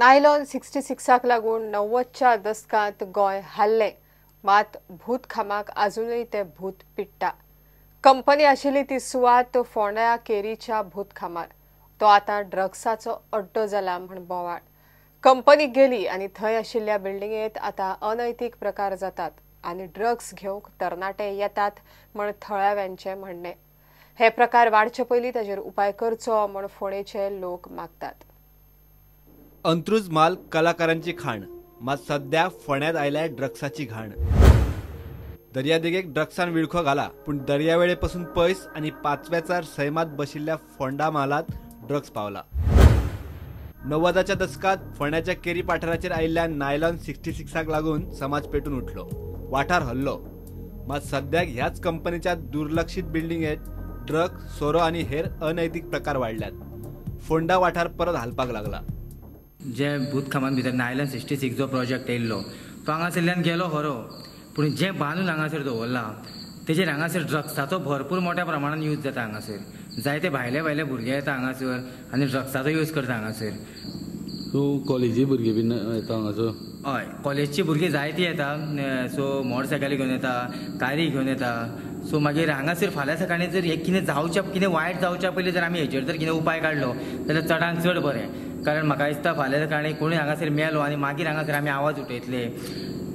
Nylon 66 लागून 90च्या दशकात गोय हल्ले मात भूत खामाक अजूनही ते भूत पिट्टा। कंपनी आशिल्ली ती सुवात फोंड्या केरीच्या भूत खामार तो आता ड्रग्साचो अड्डो जाला म्हण बोवाळ। कंपनी गेली आणि थंय आशिल्ल्या बिल्डिंगेत आता अनैतिक प्रकार जातात आणि ड्रग्स घेवंक तरणाटे येतात म्हण थळाव्यांचे म्हणणे। हे प्रकार वाडचे पयलीं ताजेर उपाय करचो म्हण फोंडेचे लोक मागतात। अंत्रुज माल कलाकारांची खाण मात सध्या फोंड्यात आयल्या ड्रग्साची घाण। दर्यादेगेक ड्रग्सान विळखो घाला पूण दर्यावेळेपासून पयस आणि पाचव्याचार सैमात बशिल्ल्या फोंडा मालात ड्रग्स पावला। 90च्या दशकात फोंड्याच्या केरी पाठाराचेर आयिल्ल्या नायलॉन 66 लागून समाज पेटून उठलो, वाठार हल्लो। मात सध्याक ह्याच कंपनीच्या दुर्लक्षित बिल्डिंगेत ड्रग्स, सोरो आणि हेर अनैतिक प्रकार वाढल्यात। फोंडा वाठार परत हालपाक लागला। जे भूत खामान भितर नायलॉन 66 जो प्रोजेक्ट येयल्लो तो हांगासरल्यान गेलो खरो, पूण जे बांदून हांगासर दवरला तेजेर हांगासर ड्रग्साचो भरपूर मोठ्या प्रमाणात यूज जाता। हांगासर जायते भायले भुरगे येता हांगासर आनी ड्रग्साचो यूज करता हांगासर। सो कॉलेजी भुरगे बीन येता हांगासर? हय, कॉलेजची भुरगीं जायतीं येता। सो मोटरसायकली घेवन येता, कारी घेवन येता। सो मागीर हांगासर फाल्यां सकाळीं जर एक कितें जावच्या कितें वायट जावच्या पयलीं जर आमी हेजेर जर कितें उपाय काडलो जाल्यार चडांत चड बरें। कारण म्हाका दिसता फाल्यां सकाळीं कोणूय हांगासर मेलो आनी मागीर हांगासर आमी आवाज उठयतले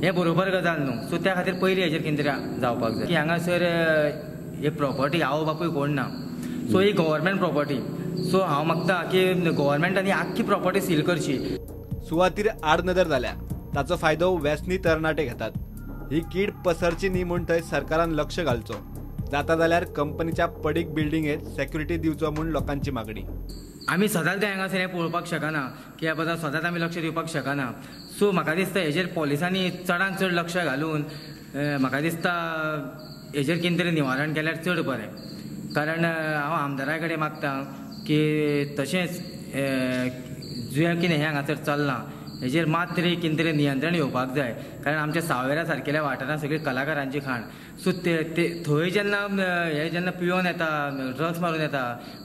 हे बरोबर गजाल न्हू। सो त्या खातीर पयलीं हेजेर कितें तरी जावपाक जाय की हांगासर हे प्रॉपर्टी आवय बापूय कोण ना। सो ही गव्हर्मेंट प्रॉपर्टी। सो हांव मागता की गव्हर्मेंटांनी आख्खी प्रॉपर्टी सील करची। सुवातीर आडनदर जाल्या ताचो फायदो व्यसनी तरणाटे घेतात। ही कीड पसरची न्ही म्हूण थंय सरकारान लक्ष घालचो। जाता जाल्यार कंपनीच्या पडीक बिल्डिंगेत सेक्युरिटी दिवचो म्हूण लोकांची मागणी। आमी सदांच ते हांगासर हें पळोवपाक शकना की ह्या बद्दल सदांच आमी लक्ष दिवपाक शकना। सो म्हाका दिसता हेजेर पॉलिसांनी चडांत चड लक्ष घालून म्हाका दिसता हेजेर कितें तरी निवारण केल्यार चड बरें। कारण हांव आमदारा कडेन मागता की तशेंच जे कितें हें हांगासर चल्लां हेजेर मात तरी कितें तरी नियंत्रण येवपाक जाय। कारण आमच्या सावेरा सारकेल्या वाठारांत सगळी कलाकारांची खाण। सो थंय जेन्ना पियोन येता, ड्रग्स मारून येता,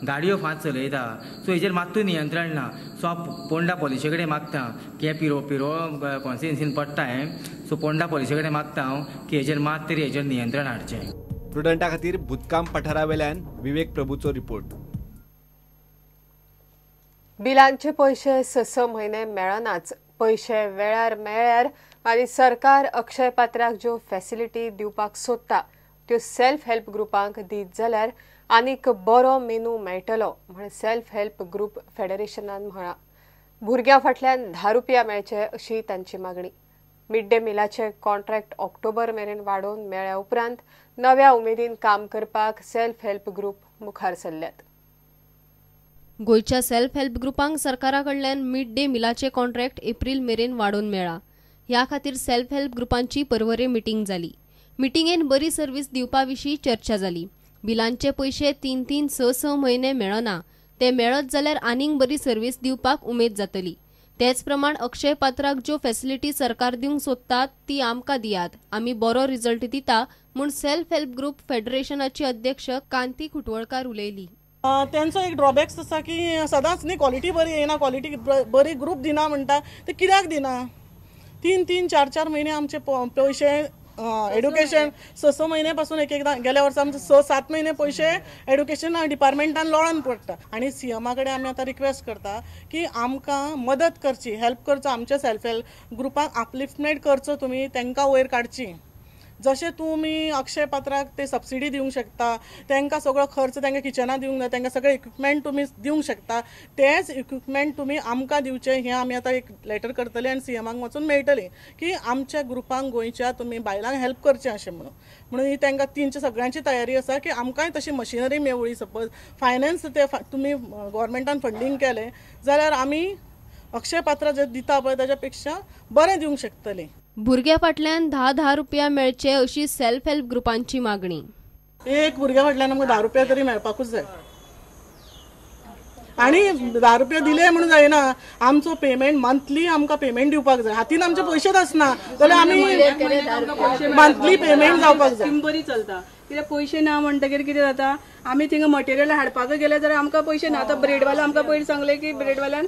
गाडयो फास्ट चलयता, सो हेजेर मात्तूय नियंत्रण ना। सो हांव पोंडा पॉलिशे कडेन मागता की हें पिरोळ कॉन्स्टिट्युन्सीन पडटा हें। सो पोंडा पॉलिशे कडेन मागता हांव की हेजेर मात तरी हेजेर नियंत्रण हाडचें। प्रुडंटा खातीर भुतकाम पठारावेल्यान विवेक प्रभूचो रिपोर्ट। बिलांचे पैसे 6 म्हयने मेळनाच, पैसे वेळार मेळ्यार आनी सरकार अक्षय पात्राक ज्यो फॅसिलिटी दिवपाक सोदता त्यो सेल्फ हेल्प ग्रुपांक दीत जाल्यार आनीक बरो मेनू मेळटलो म्हण सेल्फ हेल्प ग्रुप फेडरेशनान म्हळां। भुरग्यां फाटल्यान 10 रुपया मेळचे अशी तांची मागणी। मिड डे मिलाचे कॉन्ट्रॅक्ट ऑक्टोबर मेरेन वाडोवन मेळ्ळ्या उपरांत नव्या उमेदीन काम करपाक सेल्फ हेल्प ग्रुप मुखार सरल्यात। गोयच्या सेल्फ हेल्प ग्रुपांक सरकारा कडल्यान मिड डे मिलाचे कॉन्ट्रॅक्ट एप्रिल मेरेन वाडोवन मेळ्ळा। ह्या खातीर सेल्फ हेल्प ग्रुपांची परवरे मिटींग जाली। मिटींगेन बरी सर्व्हिस दिवपा विशीं चर्चा जाली। बिलांचे पैसे 3-3, 6-6 म्हयने मेळना, ते मेळत जाल्यार आनीक बरी सर्व्हिस दिवपाक उमेद जातली। तेच प्रमाण अक्षय पात्राक ज्यो फॅसिलिटी सरकार दिवंक सोदतात ती आमकां दियात, आमी बरो रिजल्ट दिता म्हूण सेल्फ हेल्प ग्रुप फेडरेशनाची अध्यक्ष कांती खुटवळकार उलयली। त्यांचो एक ड्रॉबॅक्स आसा की सदांच न्ही क्वॉलिटी बरी येना, क्वॉलिटी बरी ग्रुप दिना म्हणटा ते कित्याक दिना। 3-3, 4-4 म्हयने आमचे पैसे एड्युकेशन 6 म्हयने पासून एकदा गेल्या वर्सा आमचे 6-7 म्हयने पैसे एड्युकेशन डिपार्टमेंटान लोळान पडटा। आनी सीएमा कडेन आमी आतां रिक्वेस्ट करता की आमकां मदत करची, हेल्प करचो, आमच्या सेल्फ हेल्प ग्रुपाक अपलिफ्टमेंट करचो, तुमी तांकां वयर काडची। जशें तुमी अक्षय पात्राक ते सबसिडी दिवंक शकता, तांकां सगळो खर्च तांकां किचनां दिवंक जाय, तांकां सगळे इक्विपमेंट तुमी दिवंक शकता, तेच इक्विपमेंट तुमी आमकां दिवचे। हें आमी आतां एक लेटर करतले आनी सीएमाक वचून मेळटलें की आमच्या ग्रुपांक गोंयच्या तुमी बायलांक हेल्प करचें अशें म्हणून ही तांकां तेंची सगळ्यांची तयारी आसा की आमकांय तशी मशिनरी मेळ्ळी, सपोज फायनान्स ते तुमी गव्हर्मेंटान फंडींग केलें जाल्यार आमी अक्षय पात्र जे दिता पळय ताच्या पेक्षा बरें दिवंक शकतलीं। भुरग्या फाटल्यान 10-10 रुपया मेळचे अशी सेल्फ हेल्प ग्रुपांची मागणी। एक भुरग्या फाटल्यान आमकां 10 रुपया तरी मेळपाकूच जाय। आणि 10 रुपया दिले म्हणून जायना. आमचो पेमेंट मंथली आमकां पेमेंट दिवपाक जाय. हातीन आमचे पयशेच आसना जाल्यार आमी मंथली पेमेंट जावपाक जाय. बरी चलता कित्याक पयशे ना म्हणटकीर कितें जाता आमी थिंगा मटेरियल हाडपाक गेले जाल्यार आमकां पयशे ना. आतां ब्रेडवालो आमकां पयलीं सांगलें की ब्रेडवाल्यान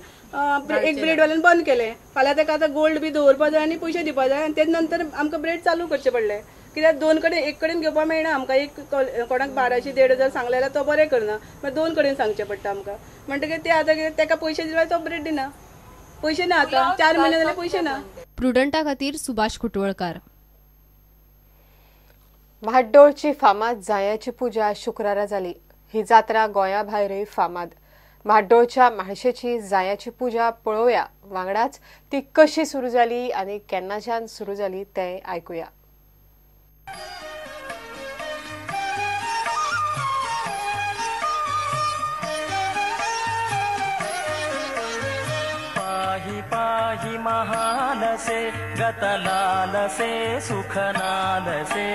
एक ब्रेडवाल्यान बंद केलें. फाल्यां ताका आतां गोल्ड बी दवरपा जाय आनी पयशे दिवपा जाय आनी तेज नंतर आमकां ब्रेड चालू करचें पडलें. कित्याक 2 कडेन एक कडेन घेवपाक मेळना आमकां. एक कोणाक 1200-1,500 सांगले जाल्यार तो बरें करना. मागीर 2 कडेन सांगचें पडटा आमकां. म्हणटकीर ते आतां कितें ताका पयशे दिल्यार तो ब्रेड दिना. पयशे ना आतां 4 म्हयने जाल्यार पयशे ना. प्रुडंटा खातीर सुभाष कुटवळकार. म्हाड्डोळची फामाद जायाची पुजा शुक्रारा जाली. ही जात्रा गोंया भायरय फामाद. म्हाड्डोळच्या म्हाळशेची जायाची पुजा पळोवया. वांगडाच ती कशी सुरू जाली आनी केन्नाच्यान सुरू जाली तें आयकुया. पाहि पाहि महालसे गतलालसे सुखनालसे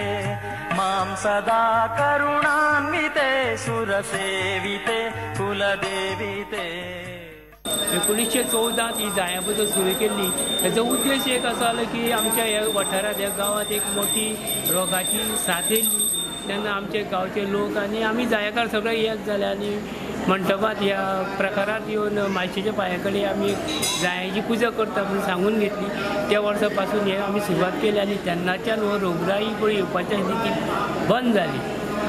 मां सदा करुणान्विते सुरसेविते कुलदेविते. 1914 ही जाया पुजा सुरू केल्ली. हेचो उद्देश एक आसलो की आमच्या ह्या वाठारांत ह्या गांवांत एक मोठी रोगाची साथ येयली. तेन्ना आमचे गांवचे लोक आनी आमी जायाकार सगळे एक जाले आनी मंडपात ह्या प्रकारात येवन मायशेच्या पांया कडेन आमी जायाची पुजा करता म्हणून सांगून घेतली. त्या वर्सा पासून हे आमी सुरवात केली आनी तेन्नाच्यान हो रोगराई पळय येवपाची आसली ती बंद जाली.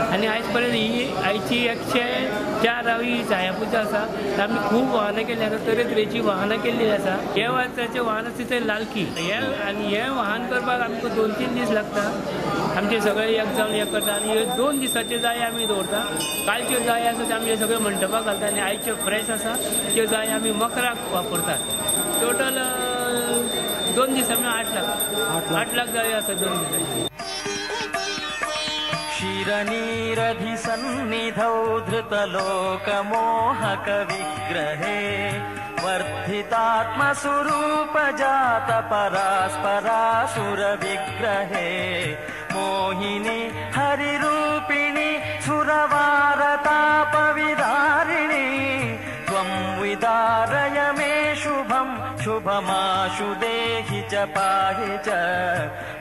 आनी आयज पर्यंत ही आयची 104 ही जाया पुजा आसा. आमी खूब वाहनां केल्ली आसा. तरेतरेची वाहनां केल्ली आसा. हे वर्साचे वाहन आसा ते लालकी आनी हे वाहन करपाक आमकां 2-3 दीस लागता. आमचे सगळे एक जावन एक करता आनी हे 2 दिसाचे जाय आमी दवरता. कालच्यो जाय आसा ते आमी सगळे मंडपाक घालता आनी आयच्यो फ्रेश आसा त्यो जाय आमी मकराक वापरतात. टोटल 2 दीस आमी 8 लाख जाय आसा 2 दिसांची. क्षीरनीरधि सन्निधौ धृतलोकमोहक विग्रहे वर्धितात्मस्वरूप जात परास्परासुर विग्रहे मोहिनी हरिरूपिणी सुरवारतापविदारिणी त्वं विदारय मे शुभं शुभमाशु देहि च पाहि च.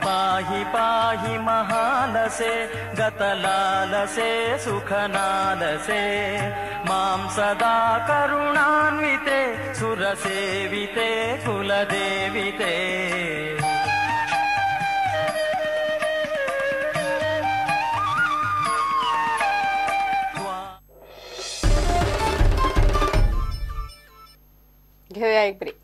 पाहि पाहि महालसे गतलालसे सुखनालसे मां सदा करुणान्विते सुरसेविते कुलदेविते. घेऊया एक ब्रेक.